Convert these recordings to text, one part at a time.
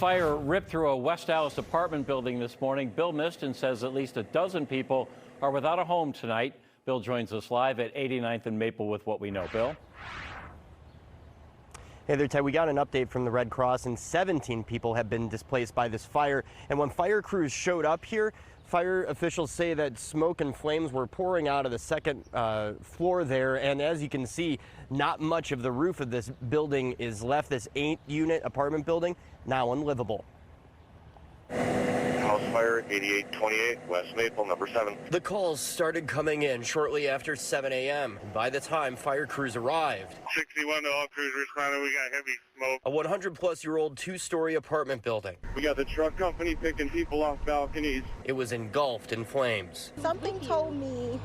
Fire ripped through a West Allis apartment building this morning. Bill Miston says at least a dozen people are without a home tonight. Bill joins us live at 89th and Maple with what we know. Bill? Hey there, Ted. We got an update from the Red Cross, and 17 people have been displaced by this fire. And when fire crews showed up here, fire officials say that smoke and flames were pouring out of the second floor there. And as you can see, not much of the roof of this building is left. This 8-unit apartment building now unlivable. House fire, 8828 West Maple, number 7. The calls started coming in shortly after 7 a.m. By the time fire crews arrived, 61 to all crews responding. We got heavy smoke. a 100-plus-year-old 2-story apartment building. We got the truck company picking people off balconies. It was engulfed in flames. Something told me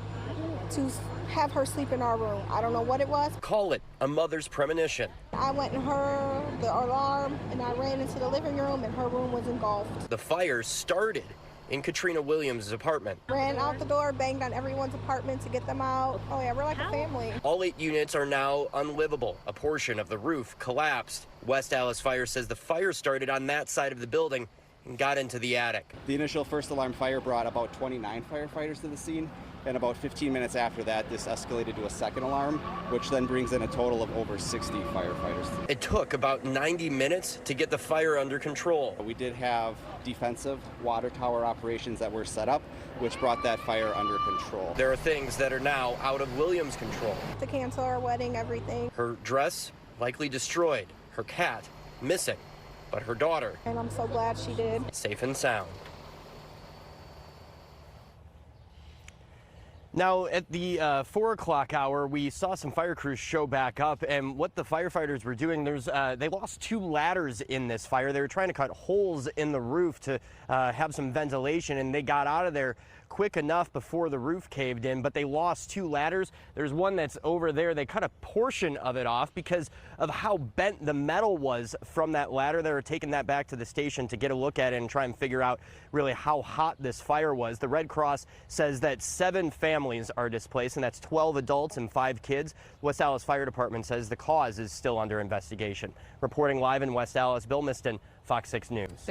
to have her sleep in our room. I don't know what it was. Call it a mother's premonition. I went and heard the alarm, and I ran into the living room, and her room was engulfed. The fire started in Katrina Williams' apartment. Ran out the door, banged on everyone's apartment to get them out. Oh yeah, we're like a family. All 8 units are now unlivable. A portion of the roof collapsed. West Allis Fire says the fire started on that side of the building and got into the attic. The initial first alarm fire brought about 29 firefighters to the scene, and about 15 minutes after that, this escalated to a second alarm, which then brings in a total of over 60 firefighters. It took about 90 minutes to get the fire under control. We did have defensive water tower operations that were set up, which brought that fire under control. There are things that are now out of Williams' control. To cancel our wedding, everything. Her dress likely destroyed, her cat missing, but her daughter And I'm so glad she did. safe and sound. Now, at the 4 o'clock hour, we saw some fire crews show back up, and what the firefighters were doing, they lost 2 ladders in this fire. They were trying to cut holes in the roof to have some ventilation, and they got out of there quick enough before the roof caved in, but they lost 2 ladders. There's one that's over there. They cut a portion of it off because of how bent the metal was from that ladder. They were taking that back to the station to get a look at it and try and figure out really how hot this fire was. The Red Cross says that 7 families are displaced, and that's 12 adults and 5 kids. West Allis Fire Department says the cause is still under investigation. Reporting live in West Allis, Bill Miston, FOX6 News.